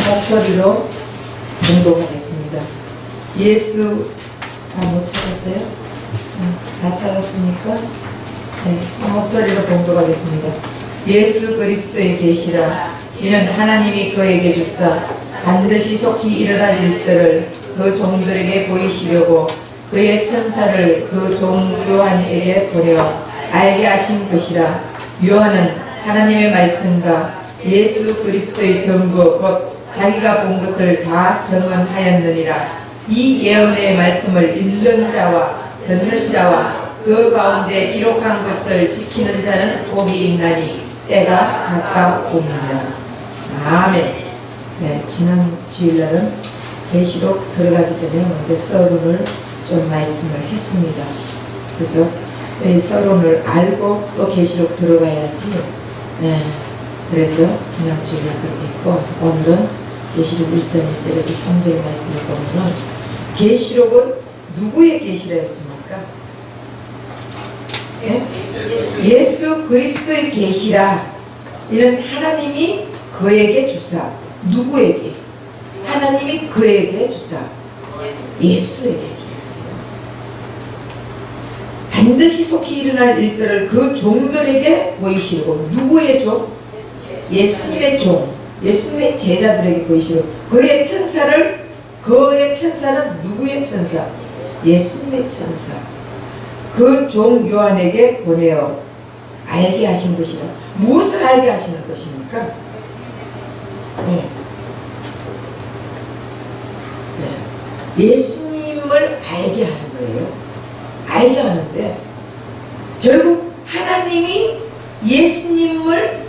목소리로 공독하겠습니다. 예수 못 찾았어요? 다 찾았습니까? 네, 목소리로 공독하겠습니다. 예수 그리스도의 계시라. 이는 하나님이 그에게 주사 반드시 속히 일어날 일들을 그 종들에게 보이시려고 그의 천사를 그 종 요한에게 보내어 알게 하신 것이라. 요한은 하나님의 말씀과 예수 그리스도의 전부 곧 자기가 본 것을 다 증언하였느니라. 이 예언의 말씀을 읽는 자와 듣는 자와 그 가운데 기록한 것을 지키는 자는 복이 있나니 때가 가까우니라. 아멘. 네, 지난 주일날은 계시록 들어가기 전에 먼저 서론을 좀 말씀을 했습니다. 그래서 이 서론을 알고 또 계시록 들어가야지. 네, 그래서 지난 주일날 그렇게 했고, 오늘은 계시록 1장 1절에서 3절 말씀을 보면은 계시록은 누구의 계시라 했습니까? 예? 예수 그리스도의 계시라. 이는 하나님이 그에게 주사. 누구에게? 하나님이 그에게 주사. 예수에게 주사. 반드시 속히 일어날 일들을 그 종들에게 보이시고. 누구의 종? 예수님의 종. 예수님의 제자들에게 보이시고. 그의 천사는 누구의 천사? 예수님의 천사. 그 종 요한에게 보내어 알게 하신 것이라. 무엇을 알게 하시는 것입니까? 네. 네. 예수님을 알게 하는 거예요. 알게 하는데 결국 하나님이 예수님을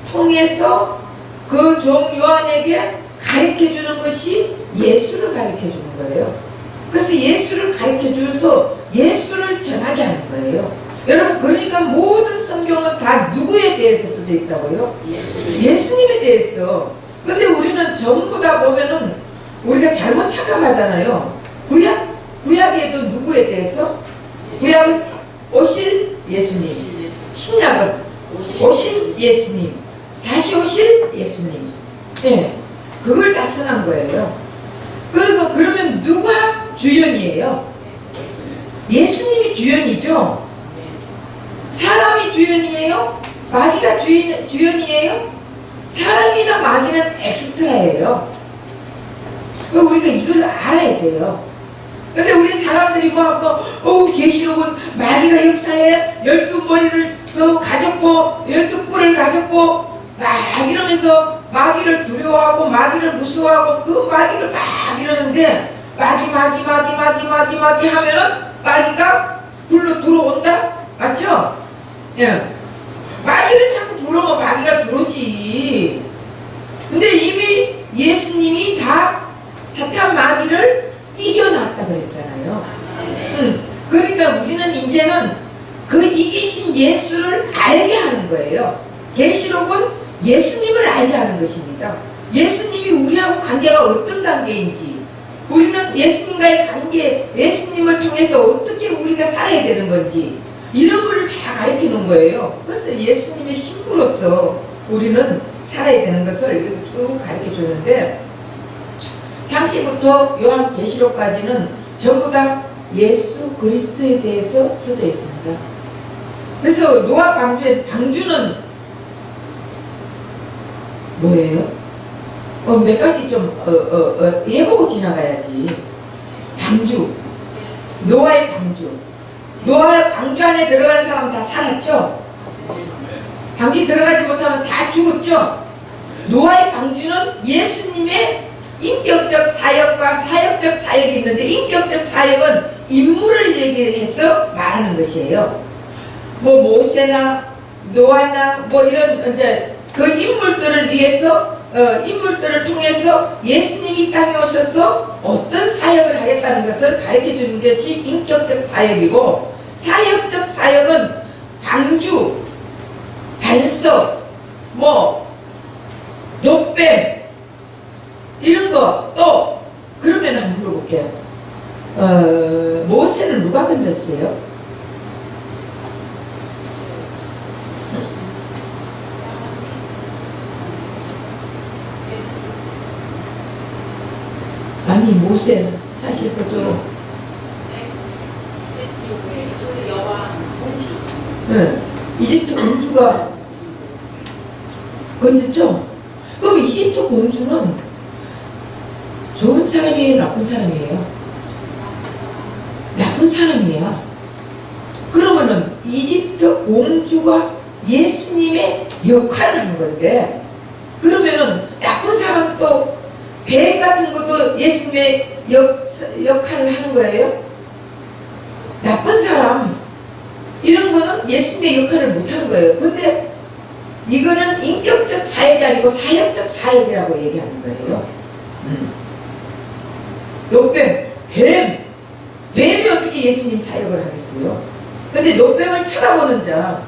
통해서 그 종 요한에게 가르쳐 주는 것이 예수를 가르쳐 주는 거예요. 그래서 예수를 가르쳐 주어서 예수를 전하게 하는 거예요. 여러분, 그러니까 모든 성경은 다 누구에 대해서 써져 있다고요? 예수님에 대해서. 근데 우리는 전부 다 보면은 우리가 잘못 착각하잖아요. 구약에도 누구에 대해서? 구약은 오실 예수님, 신약은 오실 예수님, 다시 오실 예수님. 네, 그걸 다 써놓은 거예요. 그러면 누가 주연이에요? 예수님이 주연이죠. 사람이 주연이에요? 마귀가 주연이에요? 사람이나 마귀는 엑스트라예요. 우리가 이걸 알아야 돼요. 근데 우리 사람들이 계시록은 마귀가 역사에 12머리를 가졌고 12뿔을 가졌고 막 이러면서 마귀를 두려워하고 마귀를 무서워하고 그 마귀를 막 이러는데 마귀 하면은 마귀가 불로 들어온다? 맞죠? 예. 마귀를 자꾸 부르면 마귀가 들어오지. 근데 이미 예수님이 다 사탄 마귀를 이겨놨다 그랬잖아요. 그러니까 우리는 이제는 그 이기신 예수를 알게 하는 거예요. 계시록은 예수님을 알게 하는 것입니다. 예수님이 우리하고 관계가 어떤 관계인지, 우리는 예수님과의 관계, 예수님을 통해서 어떻게 우리가 살아야 되는 건지 이런 걸 다 가르쳐 놓은 거예요. 그래서 예수님의 신부로서 우리는 살아야 되는 것을 이렇게 쭉 가르쳐 주는데, 창시부터 요한 계시록까지는 전부 다 예수 그리스도에 대해서 써져 있습니다. 그래서 노아 방주에서, 방주는 뭐예요? 몇 가지 좀 해보고 지나가야지. 방주, 노아의 방주. 노아의 방주 안에 들어간 사람 다 살았죠? 방주에 들어가지 못하면 다 죽었죠? 노아의 방주는 예수님의 인격적 사역과 사역적 사역이 있는데, 인격적 사역은 인물을 얘기해서 말하는 것이에요. 모세나 노아나 이런 이제 그 인물들을 위해서 인물들을 통해서 예수님이 이 땅에 오셔서 어떤 사역을 하겠다는 것을 가르쳐 주는 것이 인격적 사역이고, 사역적 사역은 방주, 반석, 녹뱀 이런 거. 또 그러면 한번 물어볼게요. 모세를 누가 건졌어요? 아니 모세 사실 그죠. 이집트 여왕 공주. 네. 이집트 공주가 건졌죠? 그럼 이집트 공주는 좋은 사람이에요? 나쁜 사람이에요? 나쁜 사람이야. 그러면은 이집트 공주가 예수님의 역할을 하는 건데, 그러면은 나쁜 사람도 뱀 같은 것도 예수님의 역할을 하는 거예요? 나쁜 사람 이런 거는 예수님의 역할을 못 하는 거예요. 근데 이거는 인격적 사역이 아니고 사역적 사역이라고 얘기하는 거예요. 뱀이 어떻게 예수님 사역을 하겠어요? 근데 노뱀을 쳐다보는 자,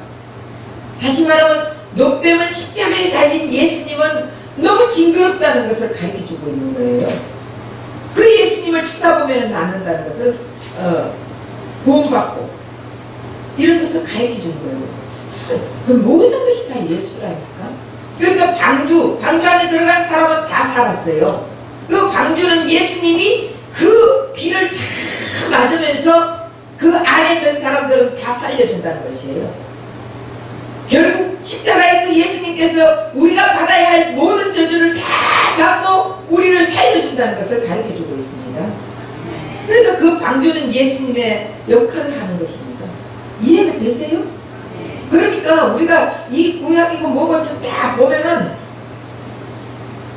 다시 말하면 노뱀은 십자가에 달린 예수님은 너무 징그럽다는 것을 가르쳐주고 있는 거예요. 그 예수님을 쳐다보면 낫는다는 것을 구원받고 이런 것을 가르쳐주는 거예요. 참, 그 모든 것이 다 예수라니까. 그러니까 방주 안에 들어간 사람은 다 살았어요. 그 방주는 예수님이 그 비를 다 맞으면서 그 안에 있던 사람들은 다 살려준다는 것이에요. 결국 십자가에서 예수님께서 우리가 받아야 할 모든 저주를 다 받고 우리를 살려준다는 것을 가르쳐주고 있습니다. 그러니까 그 방주는 예수님의 역할을 하는 것입니다. 이해가 되세요? 그러니까 우리가 이 구약이고 뭐고 다 보면은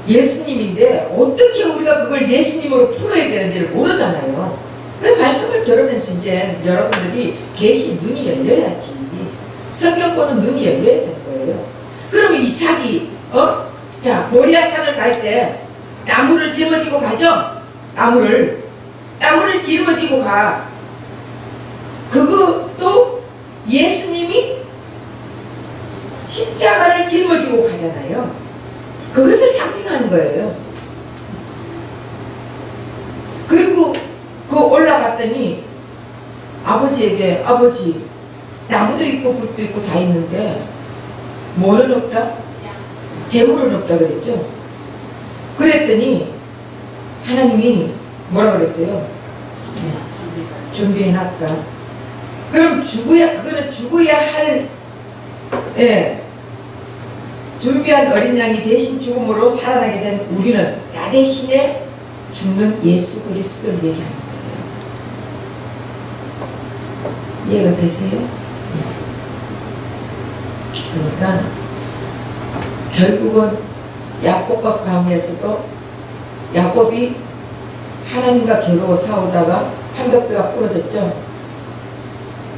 예수님인데 어떻게 우리가 그걸 예수님으로 풀어야 되는지를 모르잖아요. 그 말씀을 들으면서 이제 여러분들이 계시 눈이 열려야지. 성경권은 눈이 열려야 될 거예요. 그러면 이삭이 자 모리아산을 갈 때 나무를 짊어지고 가죠. 나무를 짊어지고 가. 그것도 예수님이 십자가를 짊어지고 가잖아요. 그것을 상징하는 거예요. 그리고 그 올라갔더니 아버지에게 아버지 나무도 있고 불도 있고 다 있는데 뭐는 없다? 재물은 없다 그랬죠. 그랬더니 하나님이 뭐라 그랬어요? 준비해놨다. 그럼 그거는 죽어야 할 준비한 어린 양이 대신 죽음으로 살아나게 된 우리는 나 대신에 죽는 예수 그리스도를 얘기하는 거예요. 이해가 되세요? 그러니까 결국은 야곱과 광야에서도 야곱이 하나님과 겨루어 싸우다가 한덕뼈가 부러졌죠.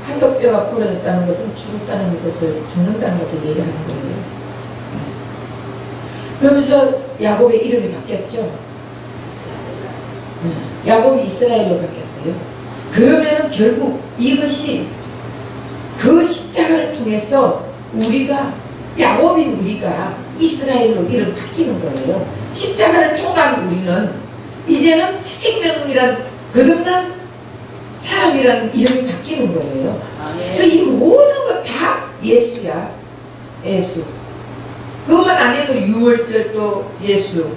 한덕뼈가 부러졌다는 것은 죽는다는 것을 얘기하는 거예요. 그러면서 야곱의 이름이 바뀌었죠. 야곱이 이스라엘로 바뀌었어요. 그러면은 결국 이것이 그 십자가를 통해서 야곱인 우리가 이스라엘로 이름 바뀌는 거예요. 십자가를 통한 우리는 이제는 새 생명이란 거듭난 사람이라는 이름이 바뀌는 거예요. 그러니까 이 모든 것 다 예수야. 예수. 그것만 안 해도 유월절도 예수.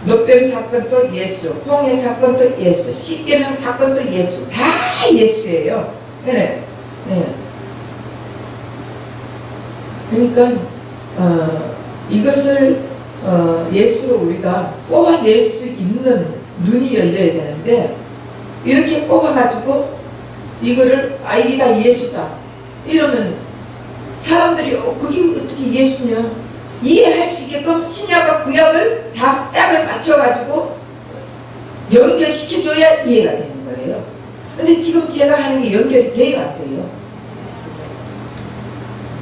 노뱀 사건도 예수. 홍해 사건도 예수. 십계명 사건도 예수. 다 예수예요. 그래. 그러니까 이것을 예수로 우리가 뽑아낼 수 있는 눈이 열려야 되는데 이렇게 뽑아가지고 이거를 이게 다 예수다 이러면 사람들이 그게 어떻게 예수냐 이해할 수 있게끔 신약과 구약을 다 짝을 맞춰가지고 연결시켜줘야 이해가 되는 거예요. 근데 지금 제가 하는 게 연결이 돼요 안 돼요?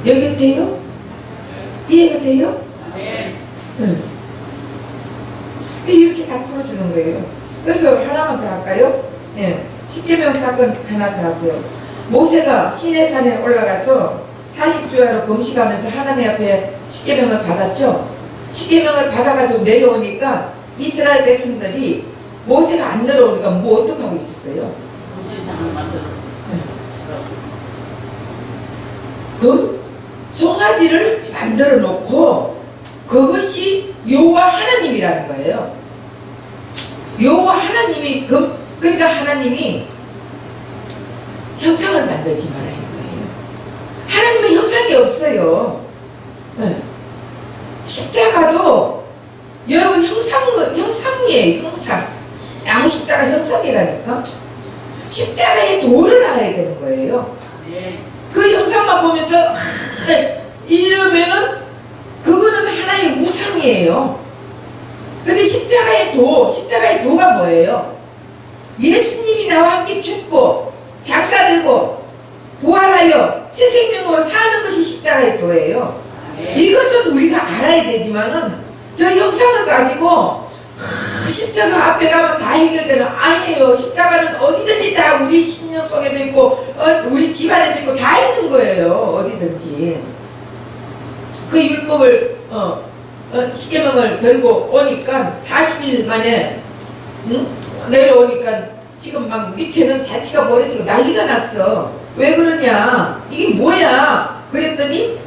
연결돼요? 이해가 돼요? 응. 이렇게 다 풀어주는 거예요. 그래서 하나만 더 할까요? 십계명 사건 하나 더 할게요. 모세가 시내산에 올라가서 40주야로 금식하면서 하나님 앞에 십계명을 받았죠. 십계명을 받아가지고 내려오니까 이스라엘 백성들이 모세가 안 내려오니까 뭐 어떻게 하고 있었어요? 금식상을 만들어. 그 송아지를 만들어 놓고 그것이 여호와 하나님이라는 거예요. 하나님이 그러니까 하나님이 형상을 만들지 말아야 하는 거예요. 하나님은 형상이 없어요. 네. 십자가도 여러분 형상이에요. 형상. 아무 십자가 형상이라니까. 십자가의 도를 알아야 되는 거예요. 네. 그 형상만 보면서 이러면은 그거는 하나의 우상이에요. 근데 십자가의 도가 뭐예요? 예수님이 나와 함께 죽고 장사되고 부활하여 새 생명으로 사는 것이 십자가의 도예요. 이것은 우리가 알아야 되지만은 저 형상을 가지고 십자가 앞에 가면 다 해결되는 아니에요. 십자가는 어디든지 다 우리 심령 속에도 있고 우리 집안에도 있고 다 있는 거예요. 어디든지. 그 율법을 십계명을 들고 오니까 40일 만에 내려오니까 지금 막 밑에는 자취가 벌어지고 난리가 났어. 왜 그러냐? 이게 뭐야? 그랬더니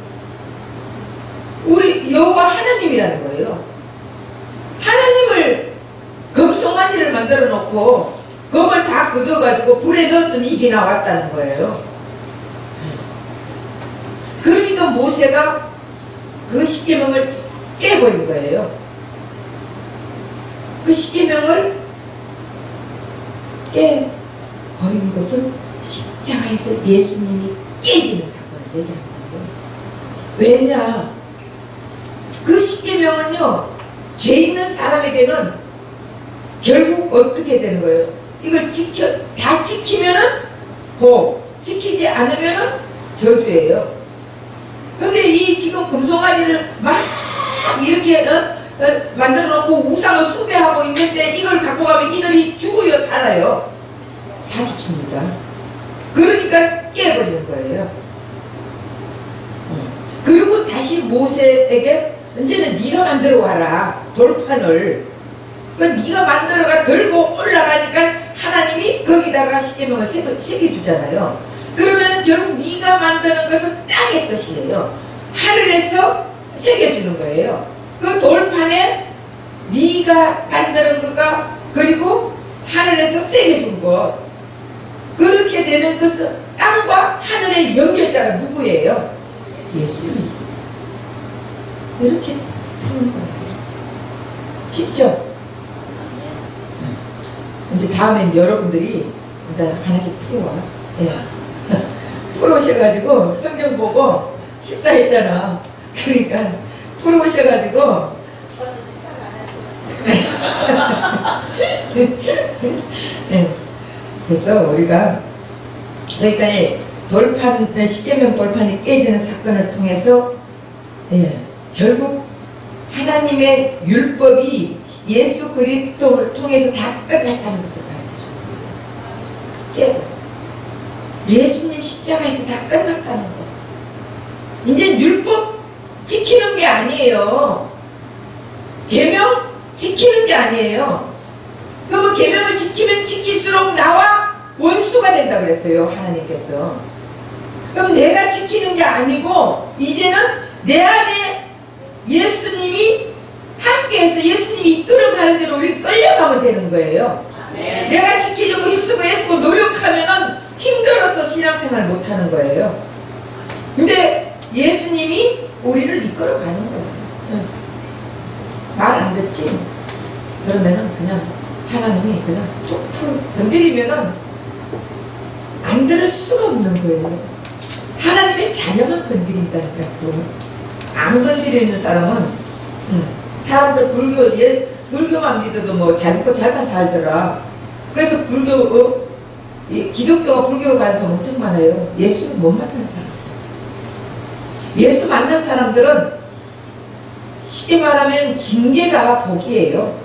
우리 여호와 하나님이라는 거예요. 하나님을 금송아지를 만들어 놓고 검을 다 걷어가지고 불에 넣었더니 이게 나왔다는 거예요. 그러니까 모세가 그 십계명을 깨버린 거예요. 그 십계명을 깨버린 것은 십자가에서 예수님이 깨지는 사건을 얘기하는 거예요. 왜냐? 그 십계명은요, 죄 있는 사람에게는 결국 어떻게 되는 거예요? 이걸 다 지키면은 복, 지키지 않으면은 저주예요. 근데 이 지금 금송아지를 막 이렇게 만들어 놓고 우상을 숭배하고 있는데 이걸 갖고 가면 이들이 죽어요, 살아요? 다 죽습니다. 그러니까 깨버리는 거예요. 그리고 다시 모세에게 이제는 네가 만들어 와라, 돌판을. 그러니까 네가 만들어가 들고 올라가니까 하나님이 거기다가 십계명을 새겨주잖아요. 그러면 결국 네가 만드는 것은 땅의 것이에요. 하늘에서 새겨주는 거예요. 그 돌판에 네가 만드는 것과 그리고 하늘에서 새겨준 것, 그렇게 되는 것은 땅과 하늘의 연결자가 누구예요? 예수님. 이렇게 푸는 거예요. 쉽죠? 이제 다음엔 여러분들이 이제 하나씩 풀어와. 예. 풀어오셔가지고 성경 보고 쉽다 했잖아. 그러니까 풀어오셔가지고 저는 식당 안 했어요. 네. 그래서 우리가 그러니까 십계명 돌판이 깨지는 사건을 통해서 결국 하나님의 율법이 예수 그리스도를 통해서 다 끝났다는 것을 가르쳐줘요. 예수님 십자가에서 다 끝났다는 거. 이제 율법 지키는 게 아니에요. 계명 지키는 게 아니에요. 그러면 계명을 지키면 지킬수록 나와 원수가 된다 그랬어요, 하나님께서. 그럼 내가 지키는 게 아니고 이제는 내 안에 예수님이 함께해서 예수님이 이끌어가는 대로 우리 끌려가면 되는 거예요. 네. 내가 지키려고 힘쓰고 애쓰고 노력하면은 힘들어서 신앙생활 못하는 거예요. 근데 예수님이 우리를 이끌어가는 거예요. 말 안 듣지? 그러면은 그냥 하나님이 그냥 툭툭 건드리면은 안 들을 수가 없는 거예요. 하나님의 자녀만 건드린다니까. 또 안 건드리는 사람은 사람들 불교만 믿어도 뭐 잘 먹고 잘만 살더라. 그래서 기독교가 불교로 가는 사람 엄청 많아요. 예수를 못 만난 사람들. 예수 만난 사람들은 쉽게 말하면 징계가 복이에요.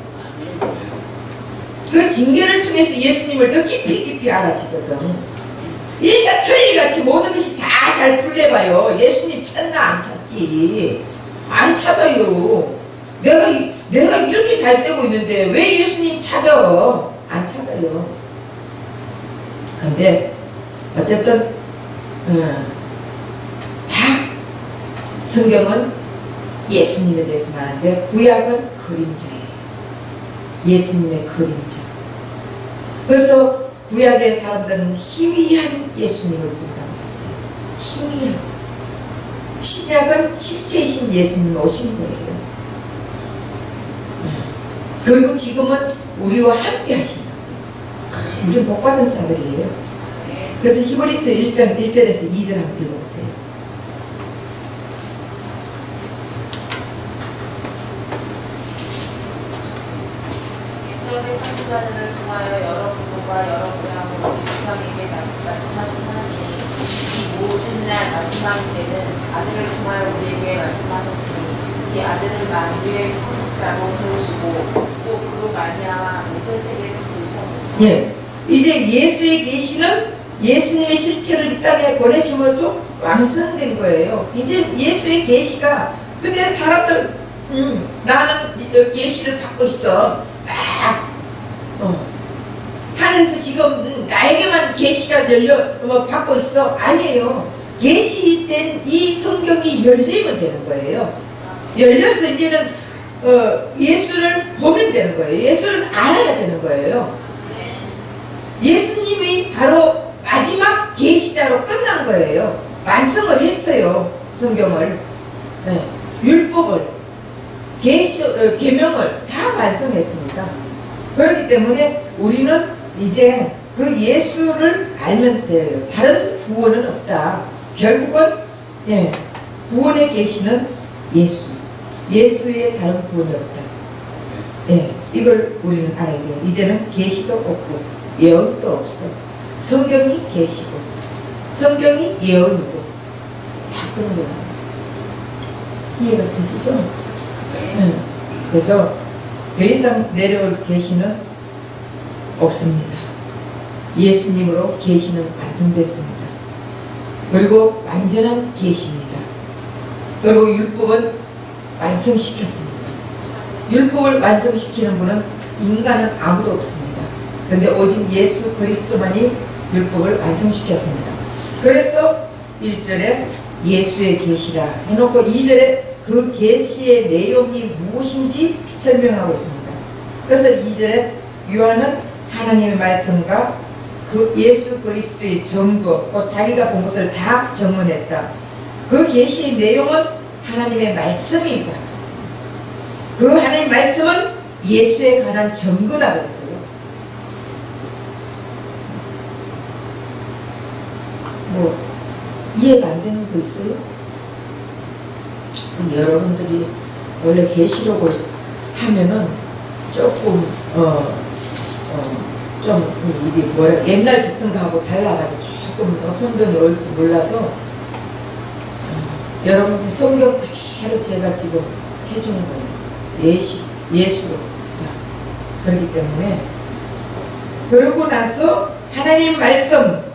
그 징계를 통해서 예수님을 더 깊이 알아지거든. 일사천리같이 모든 것이 다 잘 풀려봐요. 예수님 찾나 안 찾지. 안 찾아요. 내가 이렇게 잘 되고 있는데 왜 예수님 찾아? 안 찾아요. 근데 어쨌든 다 성경은 예수님에 대해서 말하는데 구약은 그림자예요. 예수님의 그림자. 그래서 구약의 사람들은 희미한 예수님을 본다고 했어요. 희미한. 신약은 실체이신 예수님 오신 거예요. 그리고 지금은 우리와 함께 하신다. 우리는 복받은 자들이에요. 그래서 히브리서 1장 1절에서 2절 한번 읽어보세요. 옛적의 선지자들을 통하여 여러 부모가 여러 모양으로 조상에게 말씀하신 하나님이 이 모든 날 마지막 때는 아들을 통하여 우리에게 말씀하셨으니 이 아들을 만유의 소속자로 세우시고 또 그로 말미암아 모든 세계를 지으셨느니라. 예. 이제 예수의 계시는 예수님의 실체를 이 땅에 보내심으로써 완성된 거예요. 이제 예수의 계시가 근데 사람들 나는 계시를 받고 있어. 막 하늘에서 지금 나에게만 계시가 받고 있어. 아니에요. 계시된 이 성경이 열리면 되는 거예요. 열려서 이제는 예수를 보면 되는 거예요. 예수를 알아야 되는 거예요. 예수님이 바로 마지막 계시자로 끝난 거예요. 완성을 했어요. 성경을. 네. 율법을 계명을 다 완성했습니다. 그렇기 때문에 우리는 이제 그 예수를 알면 돼요. 다른 구원은 없다. 결국은 구원의 계시는 예수. 예수의 다른 구원이 없다. 이걸 우리는 알아야 돼요. 이제는 계시도 없고 예언도 없어. 성경이 계시고 성경이 예언이고 다 그런 거예요. 이해가 되시죠? 그래서 더 이상 내려올 계시는 없습니다. 예수님으로 계시는 완성됐습니다. 그리고 완전한 계시입니다. 그리고 율법은 완성시켰습니다. 율법을 완성시키는 분은 인간은 아무도 없습니다. 그런데 오직 예수 그리스도만이 율법을 완성시켰습니다. 그래서 1절에 예수의 계시라 해놓고 2절에 그 계시의 내용이 무엇인지 설명하고 있습니다. 그래서 2절에 요한은 하나님의 말씀과 그 예수 그리스도의 증거, 또 자기가 본 것을 다 증언했다. 그 계시의 내용은 하나님의 말씀입니다. 그 하나님의 말씀은 예수에 관한 증거다 그랬어요. 뭐 이해가 안 되는 거 있어요? 여러분들이 원래 계시록을 하면은 조금 좀 이게 뭐라 옛날 듣던 거하고 달라가지고 조금 혼돈이 올지 몰라도 여러분들 성경 그대로 제가 지금 해주는 거예요. 예수로 그렇기 때문에 그러고 나서 하나님 말씀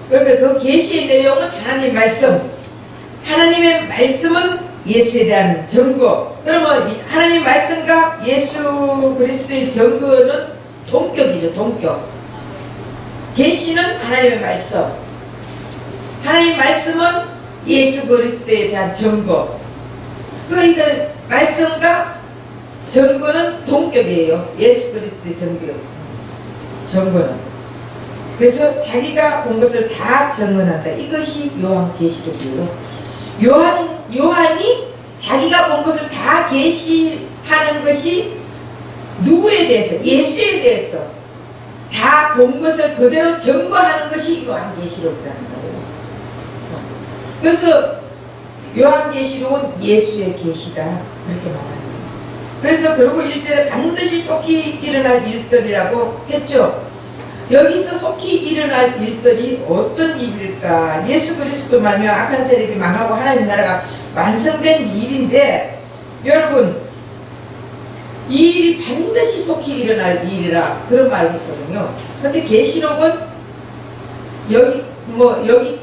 그러니까 그 계시의 내용은 하나님 말씀 하나님의 말씀은 예수에 대한 증거. 그러면 하나님 말씀과 예수 그리스도의 증거는 동격이죠. 동격. 계시는 하나님의 말씀 하나님 말씀은 예수 그리스도에 대한 증거. 그러니까 말씀과 증거는 동격이에요. 예수 그리스도의 증거는. 그래서 자기가 본 것을 다 증언한다. 이것이 요한계시록이에요. 요한이 자기가 본 것을 다 계시하는 것이 누구에 대해서? 예수에 대해서 다 본 것을 그대로 증거하는 것이 요한계시록이라는 거예요. 그래서 요한계시록은 예수의 계시다 그렇게 말합니다. 그래서 그리고 1절에 반드시 속히 일어날 일들이라고 했죠. 여기서 속히 일어날 일들이 어떤 일일까? 예수 그리스도 말며 악한 세력이 망하고 하나님 나라가 완성된 일인데 여러분 이 일이 반드시 속히 일어날 일이라 그런 말이 있거든요. 그런데 계시록은 여기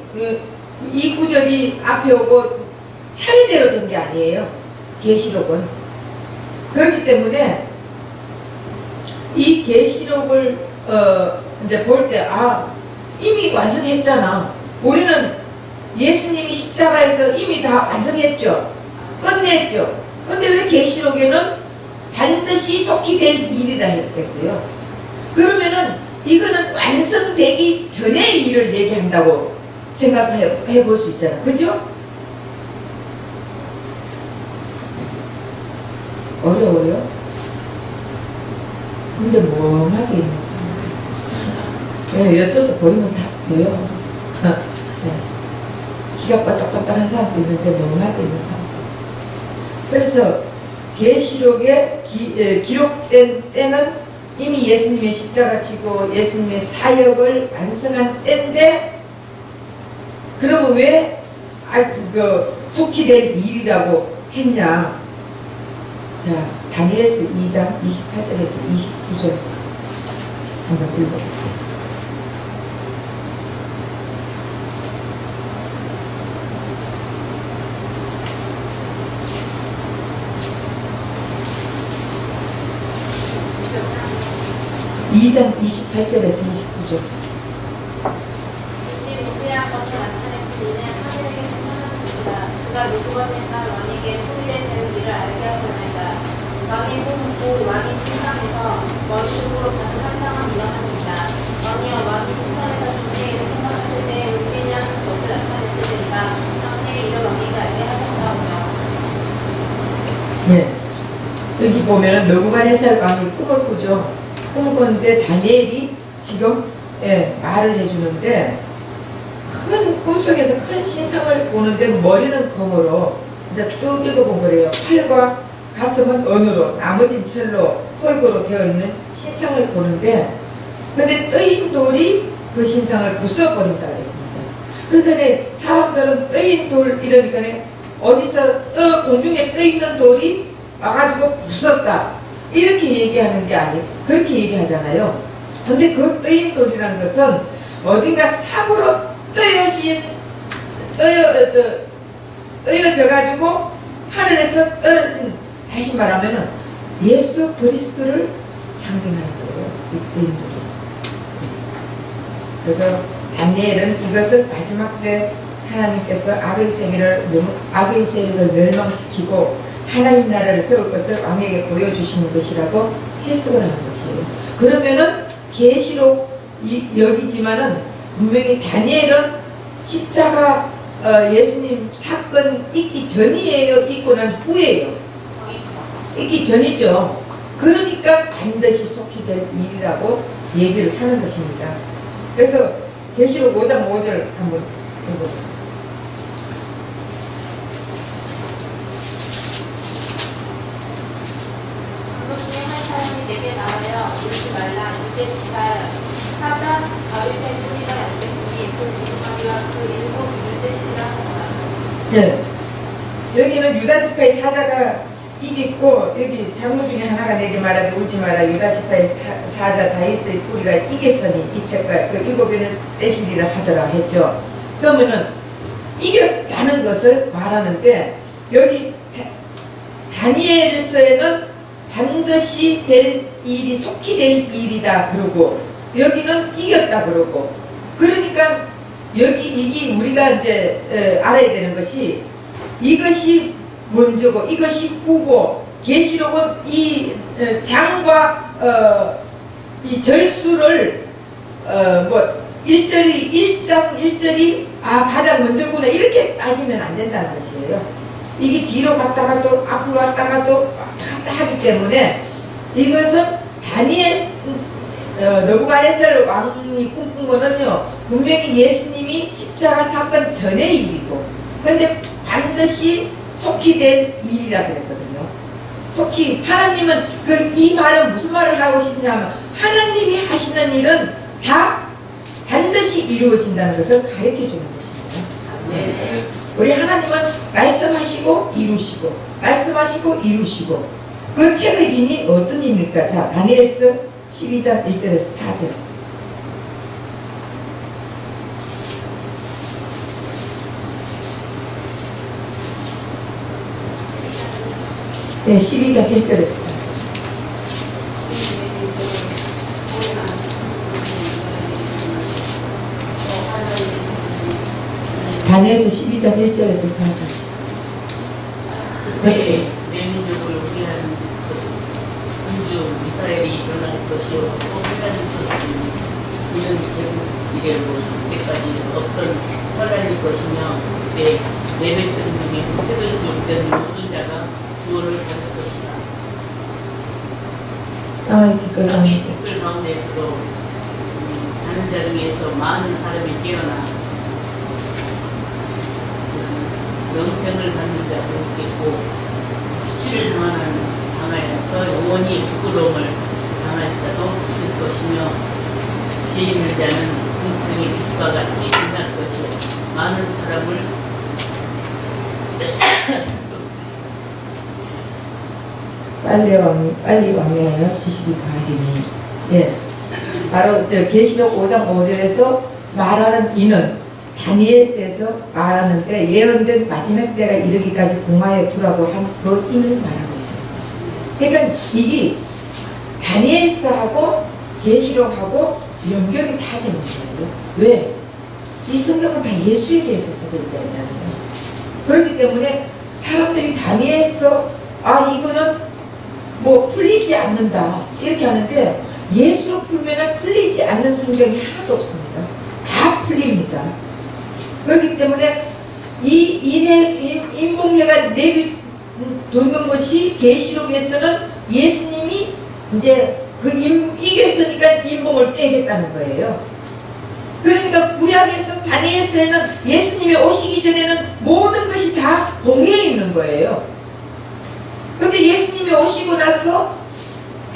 이 구절이 앞에 오고 차례대로 된 게 아니에요. 계시록은 그렇기 때문에 이 계시록을 이제 볼 때 이미 완성했잖아. 우리는 예수님이 십자가에서 이미 다 완성했죠. 끝냈죠. 근데 왜 계시록에는 반드시 속히 될 일이라 했겠어요? 그러면은 이거는 완성되기 전의 일을 얘기한다고 생각해 볼 수 있잖아. 그죠? 어려워요? 근데 멍하게 있는 사람. 네, 여쭤서 보이면 다 보여. 네. 기가 빠딱빠딱한 사람도 있는데 멍하게 있는 사람도 있어요. 그래서 계시록에 기록된 때는 이미 예수님의 십자가 지고 예수님의 사역을 완성한 때인데, 그러면 왜 속히 될 일이라고 했냐? 자, 다니엘서 2장 28절에서 29절 한번 읽어볼게요. 이 2장 28절에서 29절. 이 높이란 것을 나타내신 이는 하늘에게 생각하는 것이다. 그가 느부갓네살 왕에게 후일에 될 일을 알게 하셨나이다. 왕이 곧 왕이 침상에서 머릿속으로 가는 환상은 일어납니다. 왕이여, 왕이 침상에서 장래의 일을 생각하실 때에 높이란 것을 나타내실 때니까 장래의 일을 왕에게 알게 하셨사오며. 네. 여기 보면은 느부갓네살 왕이 꿈을 꾸죠. 꿈을 꿨는데 다니엘이 지금 말을 해주는데, 큰 꿈속에서 큰 신상을 보는데 머리는 검으로, 이제 쭉 읽어본 거래요. 팔과 가슴은 은으로, 나머진 철로, 펄거로 되어 있는 신상을 보는데, 근데 떠인 돌이 그 신상을 부숴버린다 그랬습니다. 그러니까 사람들은 떠인 돌 이러니까 어디서 공중에 떠 있는 돌이 와가지고 부쉈다 이렇게 얘기하는 게 아니고 그렇게 얘기하잖아요. 근데 그 떠인 돌이라는 것은 어딘가 삽으로 떠여져가지고 하늘에서 떨어진, 다시 말하면은 예수 그리스도를 상징하는 거예요. 이 떠인 돌이. 그래서 다니엘은 이것을 마지막 때 하나님께서 악의 세력을 멸망시키고 하나님 나라를 세울 것을 왕에게 보여주시는 것이라고 해석을 하는 것이에요. 그러면은 계시록 여기지만은 분명히 다니엘은 십자가 예수님 사건 있기 전이에요, 있고 난 후에요? 있기 전이죠. 그러니까 반드시 속히 될 일이라고 얘기를 하는 것입니다. 그래서 계시록 5장 5절 한번 읽어보세요. 내게 나와요. 이러지 말라. 이제 주사 사자 다윗의 소리가 알겠으니 그 민마리와 그 일곱 이를 뜻이라 하더라. 네. 여기는 유다 지파의 사자가 이겼고, 여기 장로 중에 하나가 내게 말하되 울지 마라. 유다 지파의 사자 다윗의 뿌리가 이겼으니 이 책과 그 일곱 인을 떼시리라 하더라 했죠. 그러면은 이겼다는 것을 말하는데, 여기 다니엘서에는 반드시 될 일이, 속히 될 일이다 그러고, 여기는 이겼다 그러고, 그러니까 여기 이게 우리가 이제 알아야 되는 것이, 이것이 먼저고 이것이 후고, 계시록은 이 장과 이 절수를 뭐 1장 1절이 가장 먼저구나 이렇게 따지면 안 된다는 것이에요. 이게 뒤로 갔다가 또 앞으로 갔다가 또 왔다 갔다 하기 때문에, 이것은 다니엘 느부갓네살 왕이 꿈꾼 거는요, 분명히 예수님이 십자가 사건 전의 일이고, 그런데 반드시 속히 될 일이라 그랬거든요. 속히. 하나님은 이 말은 무슨 말을 하고 싶냐면, 하나님이 하시는 일은 다 반드시 이루어진다는 것을 가르쳐 주는 것입니다. 네. 우리 하나님은 말씀하시고 이루시고, 말씀하시고 이루시고. 그 책의 인이 어떤 인입니까? 자, 다니엘서 12장 1절에서 4절. 네, 12장 1절에서 4절. 다니엘서 12장 1절에서 4절. 그때 내 민족을 위한 민족 이스라엘이 일어날 것이요 또 해가 있었으니 우리는 이래 뭐 그때까지 어떤 혼란일 것이며 내 백성들이 책을 기록된 모든 자가 구원을 받을 것이다. 땅의 댓글 땅의 댓글 가운데서도 사는 자 중에서 많은 사람이 깨어나 영생을 받는 자도 있고 수치를 당하여서 영원히 부끄러움을 당할 자도 있을 것이며 지혜 있는 자는 궁창의 빛과 같이 빛날 것이요 많은 사람을 빨리 왕래하여 지식이 가리니. 예. 바로 계시록 5장 5절에서 말하는 이는 다니엘서에서 말하는데 예언된 마지막 때가 이르기까지 공하여 두라고 한 그 인을 말하고 있습니다. 그러니까 이게 다니엘서하고 계시록하고 연결이 다 되는 거예요. 왜? 이 성경은 다 예수에 대해서 써져 있다 했잖아요. 그렇기 때문에 사람들이 다니엘서 이거는 뭐 풀리지 않는다 이렇게 하는데 예수로 풀면은 풀리지 않는 성경이 하나도 없습니다. 다 풀립니다. 그렇기 때문에 이 인봉해가 돌는 것이 계시록에서는 예수님이 이제 이겼으니까 인봉을 떼겠다는 거예요. 그러니까 구약에서 다니엘서에는 예수님이 오시기 전에는 모든 것이 다 봉해 있는 거예요. 근데 예수님이 오시고 나서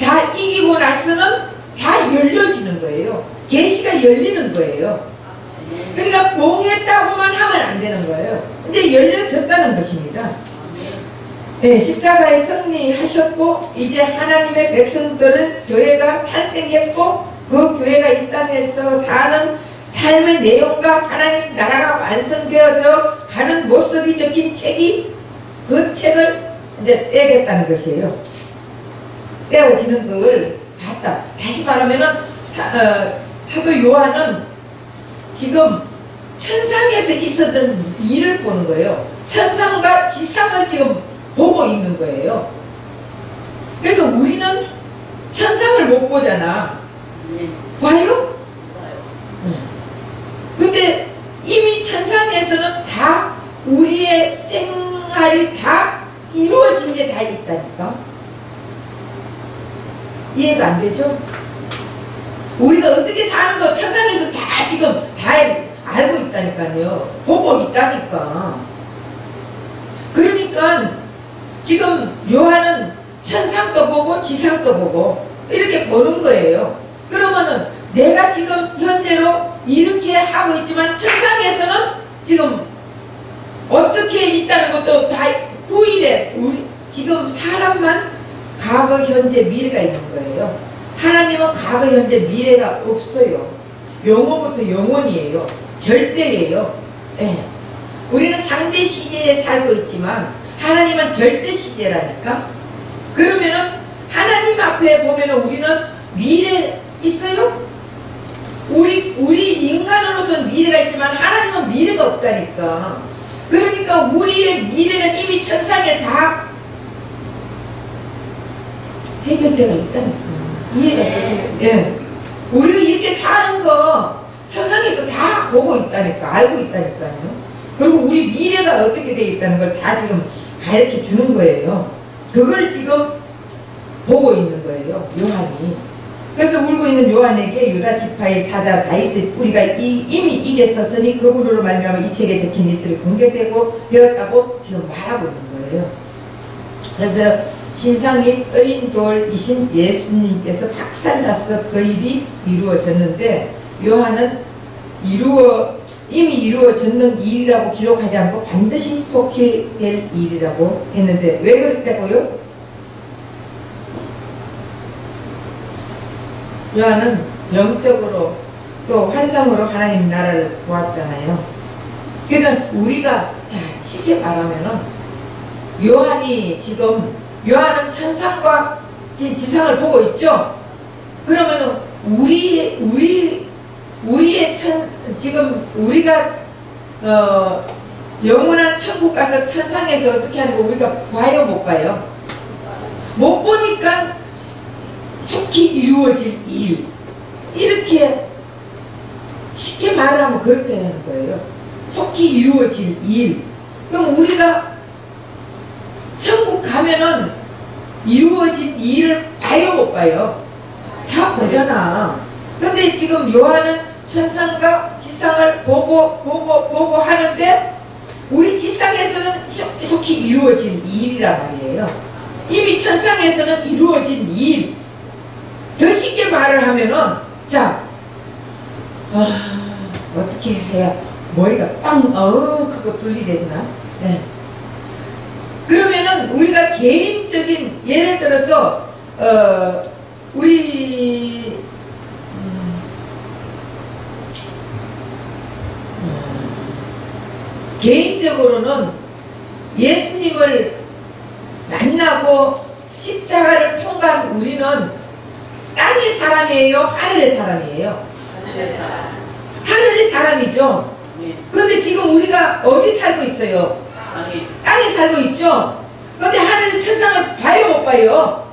다 이기고 나서는 다 열려지는 거예요. 계시가 열리는 거예요. 그러니까 봉했다고만 하면 안 되는 거예요. 이제 열려졌다는 것입니다. 네, 십자가에 승리하셨고 이제 하나님의 백성들은 교회가 탄생했고 그 교회가 이 땅에서 사는 삶의 내용과 하나님 나라가 완성되어져 가는 모습이 적힌 책이 그 책을 이제 떼겠다는 것이에요. 떼어지는 걸 봤다. 다시 말하면은 사도 요한은 지금 천상에서 있었던 일을 보는 거예요. 천상과 지상을 지금 보고 있는 거예요. 그러니까 우리는 천상을 못 보잖아. 봐요? 근데 이미 천상에서는 다 우리의 생활이 다 이루어진 게 다 있다니까. 이해가 안 되죠? 우리가 어떻게 사는 거 천상에서 다 지금 다 알고 있다니까요. 보고 있다니까. 그러니까 지금 요한은 천상도 보고 지상도 보고 이렇게 보는 거예요. 그러면은 내가 지금 현재로 이렇게 하고 있지만 천상에서는 지금 어떻게 있다는 것도 다 후일에 우리 지금 사람만 과거, 현재, 미래가 있는 거예요. 하나님은 과거, 현재, 미래가 없어요. 영원부터 영원이에요. 절대예요. 네. 우리는 상대 시제에 살고 있지만 하나님은 절대 시제라니까. 그러면은 하나님 앞에 보면은 우리는 미래 있어요? 우리 인간으로서는 미래가 있지만 하나님은 미래가 없다니까. 그러니까 우리의 미래는 이미 천상에 다 해결되어 있다니까. 이해가 되세요? 예. 우리가 이렇게 사는 거 천상에서 다 보고 있다니까. 알고 있다니까요. 그리고 우리 미래가 어떻게 되어 있다는 걸 다 지금 가르쳐 주는 거예요. 그걸 지금 보고 있는 거예요. 요한이. 그래서 울고 있는 요한에게 유다 지파의 사자 다윗의 뿌리가 이미 이겼었으니 그분으로 말미암아 이 책에 적힌 일들이 되었다고 지금 말하고 있는 거예요. 그래서 신상이 떠인 돌이신 예수님께서 박살나서 그 일이 이루어졌는데 요한은 이미 이루어졌는 일이라고 기록하지 않고 반드시 속히 될 일이라고 했는데 왜 그랬다고요? 요한은 영적으로 또 환상으로 하나님 나라를 보았잖아요. 그러니까 우리가 자 쉽게 말하면은 요한은 천상과 지상을 보고 있죠. 그러면은 우리의 지금 우리가 영원한 천국 가서 천상에서 어떻게 하는 거 우리가 봐요, 못 봐요? 못 보니까 속히 이루어질 일 이렇게 쉽게 말하면 그렇게 하는 거예요. 속히 이루어질 일. 그럼 우리가 천국 가면은 이루어진 일을 봐요, 못 봐요? 다 보잖아. 근데 지금 요한은 천상과 지상을 보고 하는데 우리 지상에서는 속히 이루어진 일이란 말이에요. 이미 천상에서는 이루어진 일. 더 쉽게 말을 하면은 자, 어떻게 해야 머리가 그거 분리되나? 네. 그러면은 우리가 개인적인 예를 들어서 우리 개인적으로는 예수님을 만나고 십자가를 통과한 우리는 땅의 사람이에요? 하늘의 사람이에요? 하늘의 사람이죠. 그런데 지금 우리가 어디 살고 있어요? 땅에 살고 있죠. 그런데 하늘의 천상을 봐요, 못 봐요?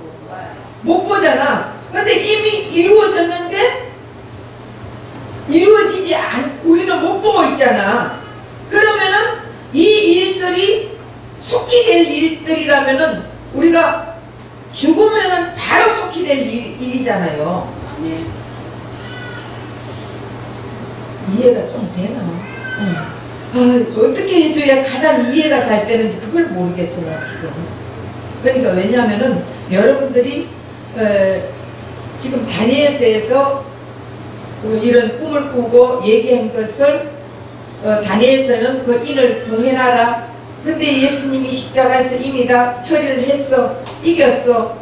못 보잖아. 근데 이미 이루어졌는데 이루어지지 우리는 못 보고 있잖아. 그러면은 이 일들이 속히 될 일들이라면은 우리가 죽으면은 바로 속히 될 일이잖아요. 이해가 좀 되나? 어떻게 해줘야 가장 이해가 잘 되는지 그걸 모르겠어요, 지금. 그러니까 왜냐하면은 여러분들이 지금 다니엘서에서 이런 꿈을 꾸고 얘기한 것을 다니엘서는 그 인을 봉해놔라. 근데 예수님이 십자가에서 이미 다 처리를 했어. 이겼어.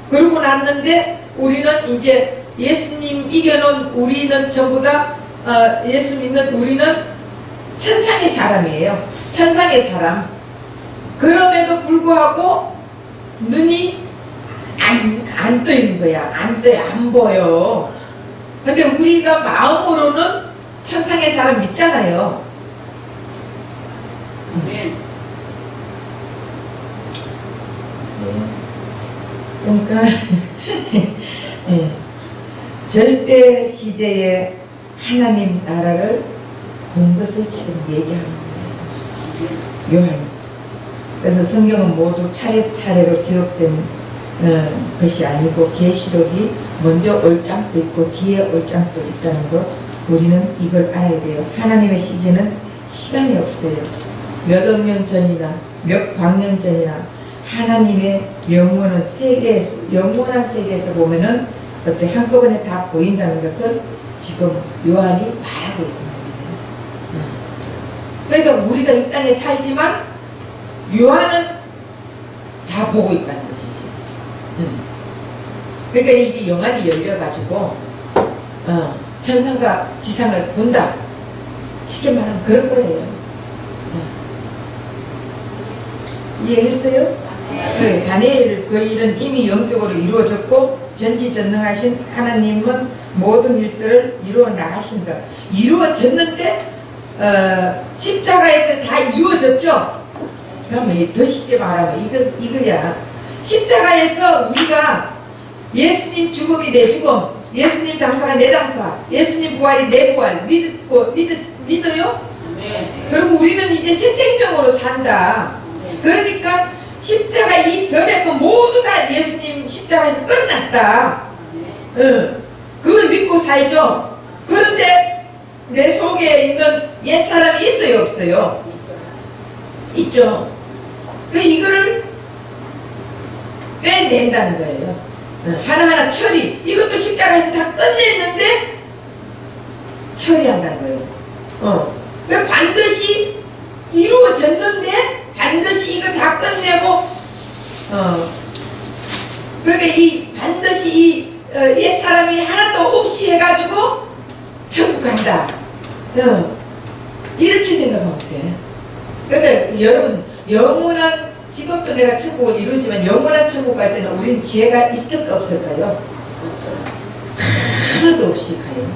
그러고 났는데 우리는 이제 예수님 이겨놓은 우리는 전부 다 예수 믿는 우리는 천상의 사람이에요. 천상의 사람. 그럼에도 불구하고 눈이 안 떠 있는 거야. 안 보여. 근데 우리가 마음으로는 천상의 사람 믿잖아요. 그러니까 절대 시제의 하나님 나라를 본 것을 지금 얘기하는 거예요. 요한. 그래서 성경은 모두 차례차례로 기록된 것이 아니고 계시록이 먼저 올 장도 있고 뒤에 올 장도 있다는 것, 우리는 이걸 알아야 돼요. 하나님의 시제는 시간이 없어요. 몇 억 년 전이나 몇 광년 전이나 하나님의 영원한 세계에서 보면은 어때 한꺼번에 다 보인다는 것을 지금 요한이 말하고 있는 거예요. 그러니까 우리가 이 땅에 살지만 요한은 다 보고 있다는 것이지. 그러니까 이게 영안이 열려가지고 천상과 지상을 본다. 쉽게 말하면 그런 거예요. 이해했어요? 네, 다니엘 그 일은 이미 영적으로 이루어졌고 전지전능하신 하나님은 모든 일들을 이루어 나가신다. 이루어졌는데 십자가에서 다 이루어졌죠? 그러면 더 쉽게 말하면 이거야. 십자가에서 우리가 예수님 죽음이 내 죽음, 예수님 장사가 내 장사, 예수님 부활이 내 부활 믿어요? 그리고 우리는 이제 새 생명으로 산다. 그러니까 십자가 이전에 거 모두 다 예수님 십자가에서 끝났다. 그걸 믿고 살죠. 그런데 내 속에 있는 옛사람이 있어요, 없어요? 있죠. 이거를 빼낸다는 거예요. 하나하나 처리. 이것도 십자가에서 다 끝냈는데 처리한다는 거예요. 반드시 이루어졌는데 반드시 이거 다 끝내고 그러니까 반드시 옛사람이 하나도 없이 해가지고 천국 간다. 이렇게 생각하면 돼. 그러니까 여러분 영원한 지금도 내가 천국을 이루지만 영원한 천국 갈 때는 우린 지혜가 있을까 없을까요? 하나도 없이 가요.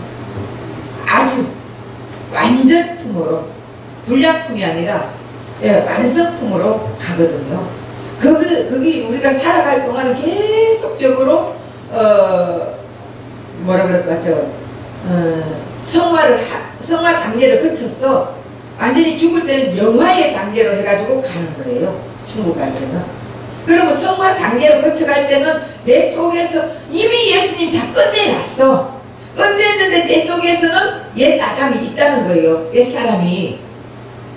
아주 완전품으로, 불량품이 아니라 완성품으로 가거든요. 거기 우리가 살아갈 동안은 계속적으로 뭐라 그럴까 성화 단계를 거쳤어. 완전히 죽을 때는 영화의 단계로 해가지고 가는 거예요. 천국 갈 때는. 그러면 성화 단계로 거쳐갈 때는 내 속에서 이미 예수님 다 끝내놨어. 끝냈는데 내 속에서는 옛 아담이 있다는 거예요. 옛 사람이.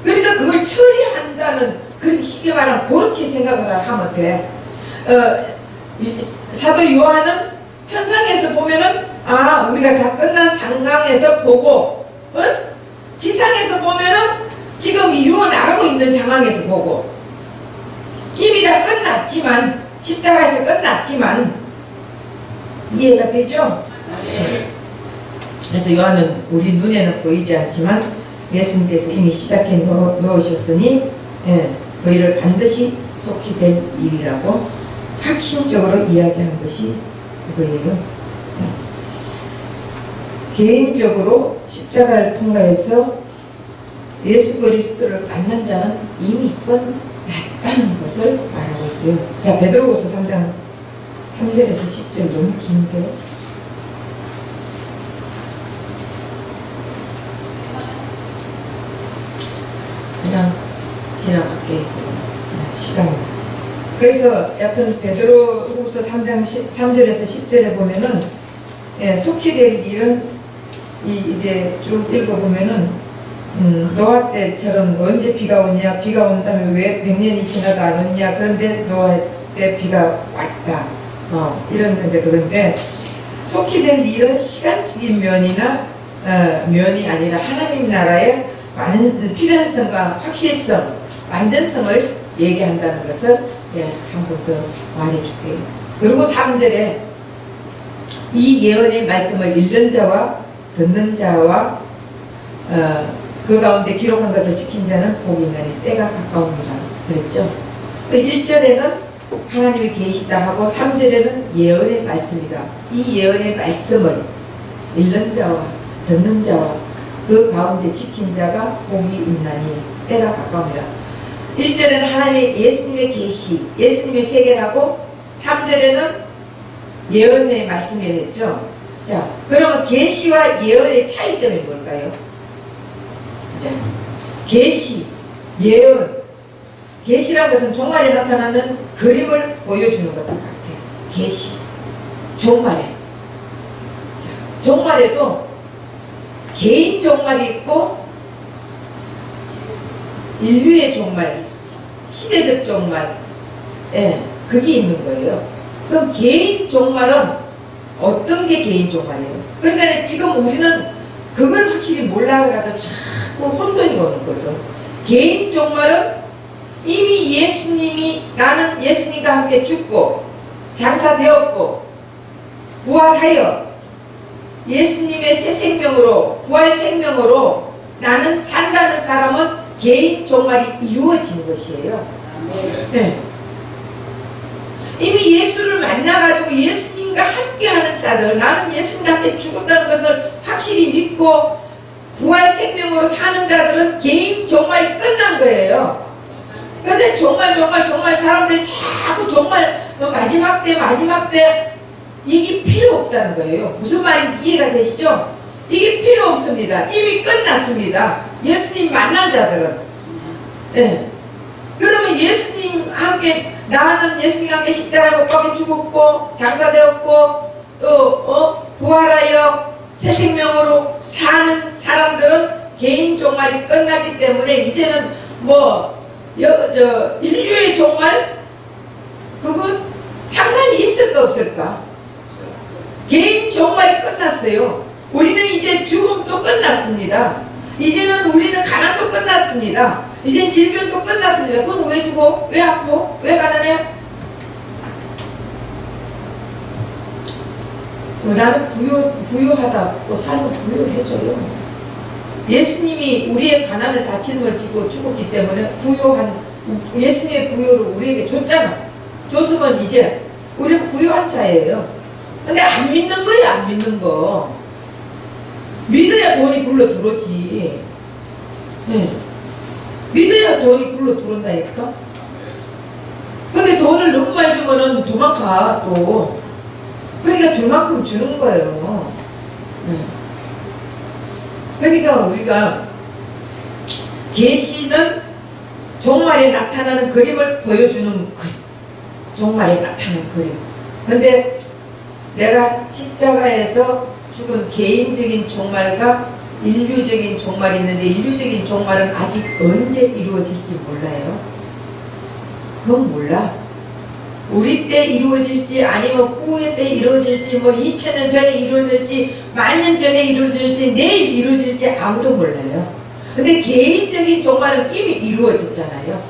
그러니까 그걸 처리한다는, 그렇게 쉽게 말하면 그렇게 생각을 하면 돼. 사도 요한은 천상에서 보면은 우리가 다 끝난 상황에서 보고, 지상에서 보면은 지금 이루어 나가고 있는 상황에서 보고, 이미 다 끝났지만, 십자가에서 끝났지만, 이해가 되죠? 그래서 요한은 우리 눈에는 보이지 않지만 예수님께서 이미 시작해 놓으셨으니 그 일을 반드시 속히 될 일이라고 확신적으로 이야기한 것이 그거예요. 자, 개인적으로 십자가를 통과해서 예수 그리스도를 만난 자는 이미 끝났다는 것을 말하고 있어요. 자, 베드로후서 3장 3절에서 10절 너무 긴데 그냥 지나갈게. 시간이. 그래서 여튼 베드로후서 3장 3절에서 10절에 보면은 속히 될 일은 이제 쭉 읽어보면은 노아 때처럼 언제 비가 오냐, 비가 온다면 왜 100년이 지나도 안 오냐, 그런데 노아 때 비가 왔다. 이런 이제 그건데, 속히 될 일은 시간적인 면이 아니라 하나님 나라의 필연성과 확실성, 완전성을 얘기한다는 것을 한 번 더 말해줄게요. 그리고 3절에 이 예언의 말씀을 읽는 자와 듣는 자와 그 가운데 기록한 것을 지킨 자는 복이 있나니 때가 가까웁니다. 그랬죠? 1절에는 하나님이 계시다 하고 3절에는 예언의 말씀이다. 이 예언의 말씀을 읽는 자와 듣는 자와 그 가운데 지킨 자가 복이 있나니 때가 가까웁니다. 1절에는 하나님의 예수님의 계시, 예수님의 세계라고 3절에는 예언의 말씀이라 했죠. 자, 그러면 계시와 예언의 차이점이 뭘까요? 자, 계시, 예언. 계시라는 것은 종말에 나타나는 그림을 보여주는 것 같아요. 계시, 종말에. 자, 종말에도 개인 종말이 있고 인류의 종말, 시대적 종말, 그게 있는 거예요. 그럼 개인 종말은 어떤 게 개인 종말이에요? 그러니까 지금 우리는 그걸 확실히 몰라가지고 자꾸 혼돈이 오는 거죠. 개인 종말은 이미 예수님이, 나는 예수님과 함께 죽고 장사되었고 부활하여 예수님의 새 생명으로, 부활 생명으로 나는 산다는 사람은 개인 종말이 이루어지는 것이에요. 네. 이미 예수를 만나가지고 예수님과 함께하는 자들, 나는 예수님과 함께 죽었다는 것을 확실히 믿고 부활 생명으로 사는 자들은 개인 종말이 끝난 거예요. 그러니까 정말 사람들이 자꾸 정말 마지막 때 이게 필요 없다는 거예요. 무슨 말인지 이해가 되시죠? 이게 필요 없습니다. 이미 끝났습니다. 예수님 만난 자들은. 그러면 예수님 함께, 나는 예수님과 함께 십자가에 못 박혀 죽었고 장사되었고 또 부활하여 새 생명으로 사는 사람들은 개인 종말이 끝났기 때문에 이제는 인류의 종말 그거 상관이 있을까 없을까? 개인 종말이 끝났어요. 우리는 이제 죽음도 끝났습니다. 이제는 우리는 가난도 끝났습니다. 이젠 질병도 끝났습니다. 그럼 왜 죽어? 왜 아파? 왜 가난해? 나는 부유하다. 삶을 부유해줘요. 예수님이 우리의 가난을 다 짊어지고 죽었기 때문에 예수님의 부유를 우리에게 줬잖아. 줬으면 이제 우리는 부유한 자예요. 근데 안 믿는 거예요. 안 믿는 거. 믿어야 돈이 굴러 들어오지. 믿어야 돈이 굴러 들어온다니까. 근데 돈을 너무 많이 주면은 도망가 또. 그러니까 줄 만큼 주는 거예요. 그러니까 우리가 계시는 종말에 나타나는 그림을 보여주는 종말에 나타나는 그림. 근데 내가 십자가에서 죽은 개인적인 종말과 인류적인 종말이 있는데 인류적인 종말은 아직 언제 이루어질지 몰라요. 그건 몰라. 우리 때 이루어질지 아니면 후에 때 이루어질지 뭐 2000년 전에 이루어질지 만년 전에 이루어질지 내일 이루어질지 아무도 몰라요. 근데 개인적인 종말은 이미 이루어졌잖아요.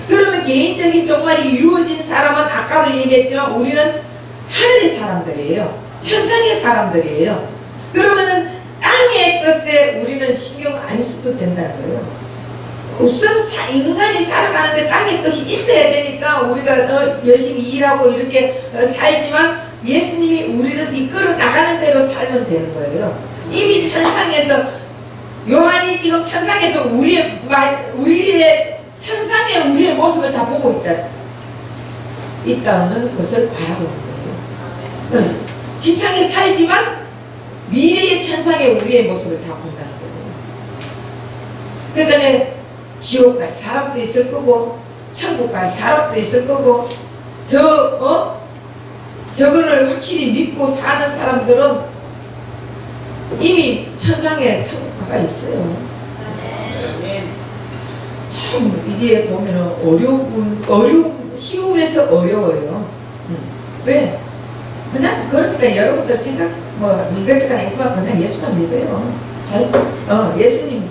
그러면 개인적인 종말이 이루어진 사람은 아까도 얘기했지만 우리는 하늘의 사람들이에요. 천상의 사람들이에요. 그러면은 땅의 것에 우리는 신경 안 써도 된다는 거예요. 우선 인간이 살아가는데 땅의 것이 있어야 되니까 우리가 열심히 일하고 이렇게 살지만 예수님이 우리를 이끌어 나가는 대로 살면 되는 거예요. 이미 천상에서 요한이 지금 천상에서 우리의 천상의 우리의 모습을 다 보고 있다는 것을 바라보는 거예요. 네. 지상에 살지만 미래의 천상에 우리의 모습을 다 본다는 거예요. 그러니까 지옥 갈 사람도 있을 거고 천국 갈 사람도 있을 거고 저거를 확실히 믿고 사는 사람들은 이미 천상에 천국가가 있어요. 참 이게 보면은 쉬움에서 어려워요. 왜? 그냥 그러니까 여러분들 생각 이것저것 하지만 그냥 예수만 믿어요. 예수님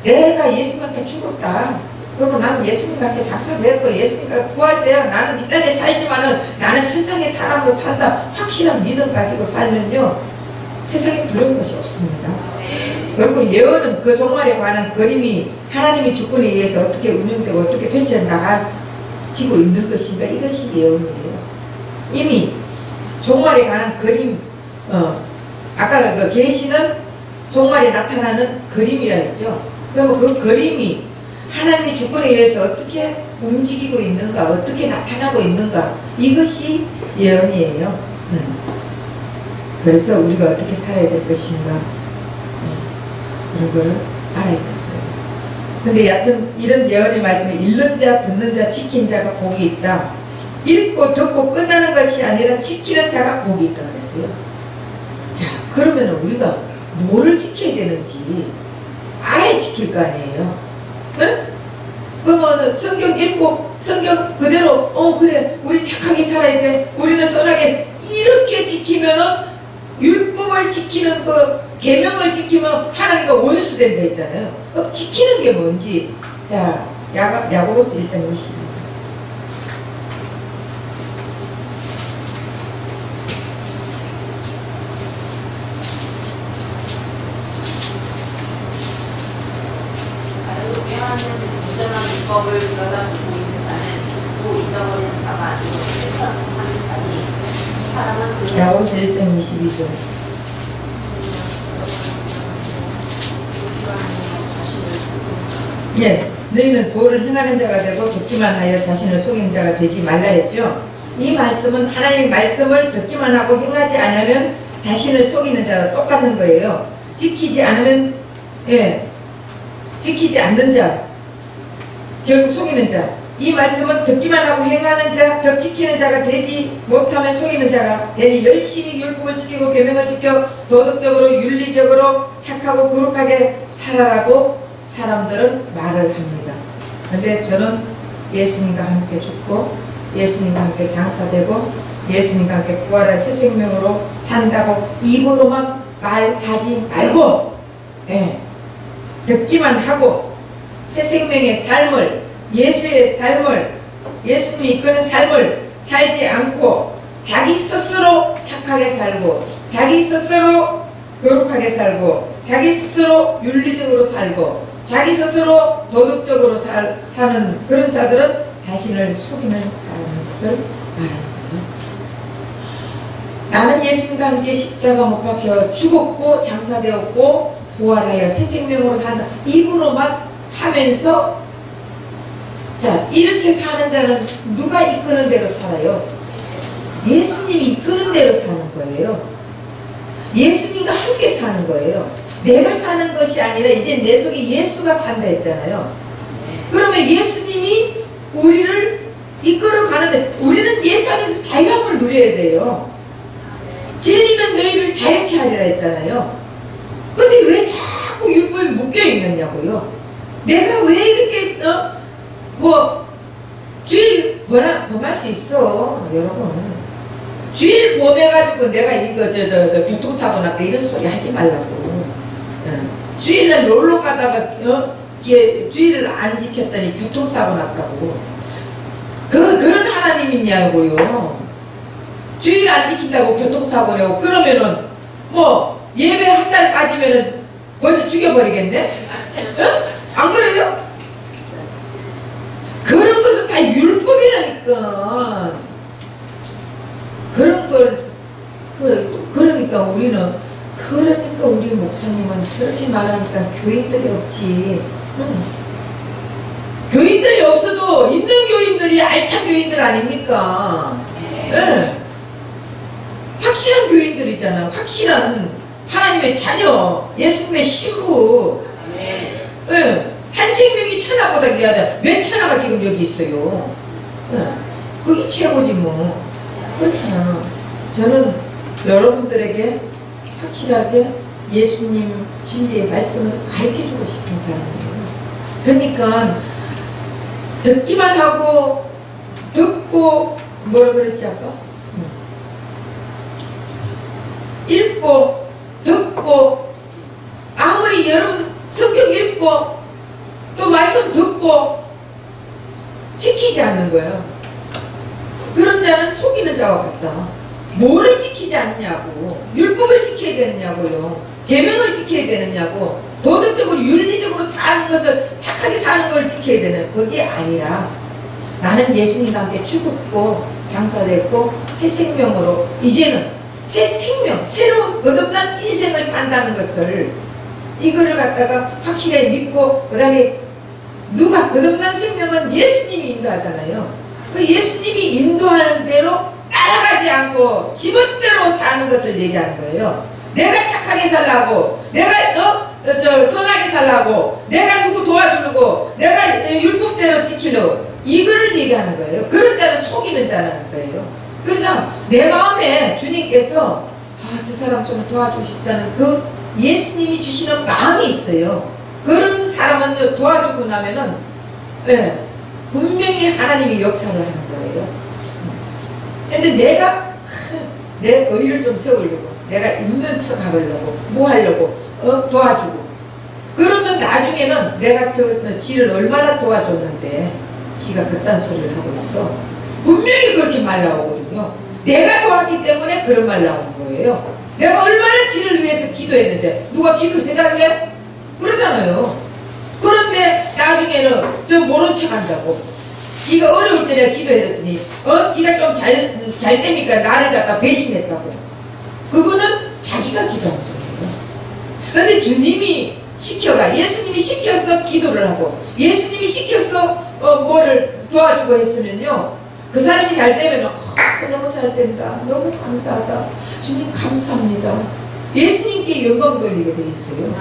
내가 예수님한테 죽었다. 그러면 나는 예수님과 함께 장사되었고 예수님과 구할 때 나는 이 땅에 살지만은 나는 천상의 사람으로 산다. 확실한 믿음 가지고 살면요 세상에 두려운 것이 없습니다. 그리고 예언은 그 종말에 관한 그림이 하나님의 주권에 의해서 어떻게 운영되고 어떻게 펼쳐나가지고 있는 것인가 이것이 예언이에요. 이미 종말에 관한 그림 아까 그 계시는 종말에 나타나는 그림이라 했죠. 그러면 그 그림이 하나님의 주권에 의해서 어떻게 움직이고 있는가 어떻게 나타나고 있는가 이것이 예언이에요. 그래서 우리가 어떻게 살아야 될 것인가 그런 거를 알아야 된다. 근데 여하튼 이런 예언의 말씀에 읽는 자 듣는 자 지킨 자가 복이 있다. 읽고 듣고 끝나는 것이 아니라 지키는 자가 복이 있다 그랬어요. 자 그러면 우리가 뭐를 지켜야 되는지 알아야 지킬 거 아니에요. 응? 그러면 성경 읽고 성경 그대로 그래 우리 착하게 살아야 돼 우리는 선하게 이렇게 지키면은 율법을 지키는 그 계명을 지키면 하나님과 원수된다 했잖아요. 그럼 지키는 게 뭔지 자 야고보서 1장 22절 온전한 율법을 들여다보고 있는 자는 또 잊어버리는 자가 아니고 실천하는 자니 이 사람은 야고보서 1장 22절 예, 너희는 도를 행하는 자가 되고 듣기만 하여 자신을 속이는 자가 되지 말라 했죠. 이 말씀은 하나님의 말씀을 듣기만 하고 행하지 않으면 자신을 속이는 자와 똑같은 거예요. 지키지 않으면 지키지 않는 자 결국 속이는 자. 이 말씀은 듣기만 하고 행하는 자, 즉 지키는 자가 되지 못하면 속이는 자가 되니 열심히 율법을 지키고 계명을 지켜 도덕적으로 윤리적으로 착하고 거룩하게 살아라고 사람들은 말을 합니다. 근데 저는 예수님과 함께 죽고 예수님과 함께 장사되고 예수님과 함께 부활할 새 생명으로 산다고 입으로만 말하지 말고 듣기만 하고 새 생명의 삶을 예수의 삶을 예수님이 이끄는 삶을 살지 않고 자기 스스로 착하게 살고 자기 스스로 거룩하게 살고 자기 스스로 윤리적으로 살고 자기 스스로 도덕적으로 사는 그런 자들은 자신을 속이는 자라는 것을 말하는 거예요. 나는 예수님과 함께 십자가 못 박혀 죽었고 장사되었고 부활하여 새 생명으로 산다. 입으로만 하면서 자 이렇게 사는 자는 누가 이끄는 대로 살아요? 예수님이 이끄는 대로 사는 거예요. 예수님과 함께 사는 거예요. 내가 사는 것이 아니라 이제 내 속에 예수가 산다 했잖아요. 그러면 예수님이 우리를 이끌어 가는데 우리는 예수 안에서 자유함을 누려야 돼요. 진리는 너희를 자유케 하리라 했잖아요. 근데 왜 자꾸 율법에 묶여 있느냐고요. 내가 왜 이렇게 주일 범할 수 있어, 여러분. 주일 범해가지고 내가 이거 교통사고 났다 이런 소리 하지 말라고. 주일날 놀러 가다가 주일을 안 지켰더니 교통사고 났다고. 그런 하나님 있냐고요. 주일 안 지킨다고 교통사고 내고 그러면은 예배 한 달 빠지면은 벌써 죽여버리겠네? 안 그래요? 그런 것은 다 율법이라니까. 그런 걸 그러니까 우리 목사님은 저렇게 말하니까 교인들이 없지. 교인들이 없어도 있는 교인들이 알찬 교인들 아닙니까? 네. 확실한 교인들이잖아. 확실한 하나님의 자녀, 예수님의 신부. 네. 한 생명이 천하보다 귀하다. 몇 천하가 지금 여기 있어요. 그게 최고지 뭐. 그렇잖아. 저는 여러분들에게 확실하게 예수님 진리의 말씀을 가르쳐주고 싶은 사람이에요. 그러니까 듣기만 하고 듣고 뭐라 그랬지 아까? 읽고 듣고 아무리 여러분 성경 읽고 또 말씀 듣고 지키지 않는 거예요. 그런 자는 속이는 자와 같다. 뭐를 지키지 않냐고. 율법을 지켜야 되느냐고요. 계명을 지켜야 되느냐고. 도덕적으로 윤리적으로 사는 것을 착하게 사는 걸 지켜야 되는 그게 아니라 나는 예수님과 함께 죽었고 장사됐고 새 생명으로 이제는 새 생명, 새로운 거듭난 인생을 산다는 것을 이거를 갖다가 확실히 믿고 그 다음에 누가 거듭난 생명은 예수님이 인도하잖아요. 그 예수님이 인도하는 대로 따라가지 않고 지멋대로 사는 것을 얘기하는 거예요. 내가 착하게 살라고, 내가 선하게 살라고, 내가 누구 도와주려고, 내가 율법대로 지키려고 이거를 얘기하는 거예요. 그런 자는 속이는 자라는 거예요. 그러니까 내 마음에 주님께서 저 사람 좀 도와주고 싶다는 그 예수님이 주시는 마음이 있어요. 그런 사람은 도와주고 나면은 분명히 하나님이 역사를 하는 거예요. 근데 내가 내 의의를 좀 세우려고, 내가 있는 척 하려고, 뭐 하려고 도와주고 그러면 나중에는 내가 지를 얼마나 도와줬는데 지가 그딴 소리를 하고 있어. 분명히 그렇게 말 나오거든요. 내가 도왔기 때문에 그런 말 나오는 거예요. 내가 얼마나 지를 위해서 기도했는데 누가 기도해달래? 그러잖아요. 그런데 나중에는 저 모른 척 한다고. 지가 어려울 때 내가 기도해줬더니 지가 좀 잘 되니까 나를 갖다 배신했다고. 그거는 자기가 기도한 거예요. 그런데 주님이 시켜가, 예수님이 시켜서 기도를 하고 예수님이 시켜서 뭐를 도와주고 했으면요, 그 사람이 잘 되면 너무 잘 된다, 너무 감사하다, 주님 감사합니다, 예수님께 영광 돌리게 돼 있어요.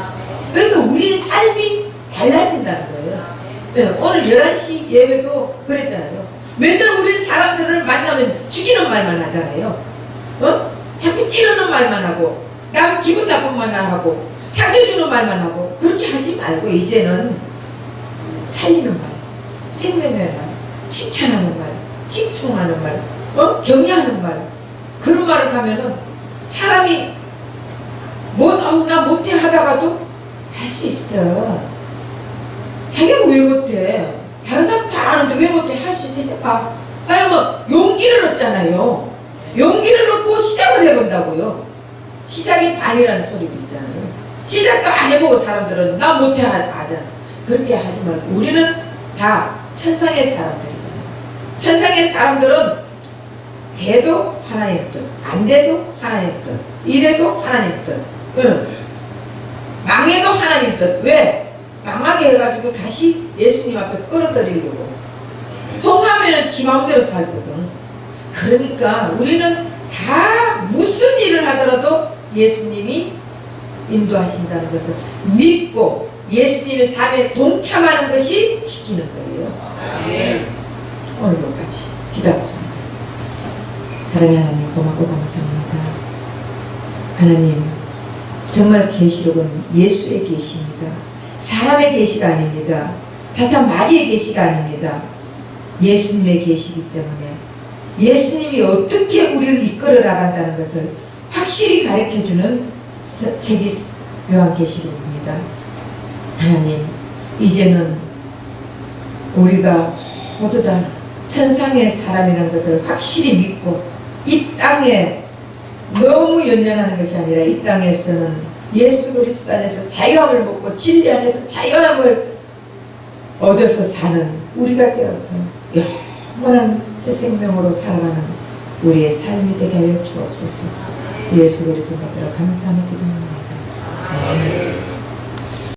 그러니까 우리의 삶이 달라진다는 거예요. 네, 오늘 11시 예배도 그랬잖아요. 맨날 우리 사람들을 만나면 죽이는 말만 하잖아요. 자꾸 찌르는 말만 하고 남 기분 나쁜 말만 하고 상처 주는 말만 하고 그렇게 하지 말고 이제는 살리는 말, 생명의 말, 칭찬하는 말, 칭송하는 말, 격려하는 말, 그런 말을 하면은 사람이 나 못해 하다가도 할 수 있어. 자기가 왜 못해? 다른 사람 다 아는데 왜 못해? 할 수 있으니까. 아니 용기를 얻잖아요. 용기를 얻고 시작을 해본다고요. 시작이 반이라는 소리도 있잖아요. 시작도 안 해보고 사람들은 나 못해 하잖아. 그렇게 하지 말고 우리는 다 천상의 사람들이잖아요. 천상의 사람들은 돼도 하나님 뜻, 안 돼도 하나님 뜻, 이래도 하나님 뜻, 망해도 하나님 뜻. 왜? 망하게 해가지고 다시 예수님 앞에 끌어들이려고. 흥하면 지 마음대로 살거든. 그러니까 우리는 다 무슨 일을 하더라도 예수님이 인도하신다는 것을 믿고 예수님의 삶에 동참하는 것이 지키는 거예요. 아멘. 오늘까지 기도하겠습니다. 사랑의 하나님, 고맙고 감사합니다. 하나님, 정말 계시록은 예수의 계시입니다. 사람의 계시가 아닙니다. 사탄 마귀의 계시가 아닙니다. 예수님의 계시이기 때문에 예수님이 어떻게 우리를 이끌어 나간다는 것을 확실히 가르쳐주는 책이 요한계시록입니다. 하나님, 이제는 우리가 모두 다 천상의 사람이라는 것을 확실히 믿고 이 땅에 너무 연연하는 것이 아니라 이 땅에서는 예수 그리스도 안에서 자유함을 먹고 진리 안에서 자유함을 얻어서 사는 우리가 되어서 영원한 새 생명으로 살아가는 우리의 삶이 되게 하여 주옵소서. 예수 그리스도 받들어 감사하며 기도합니다.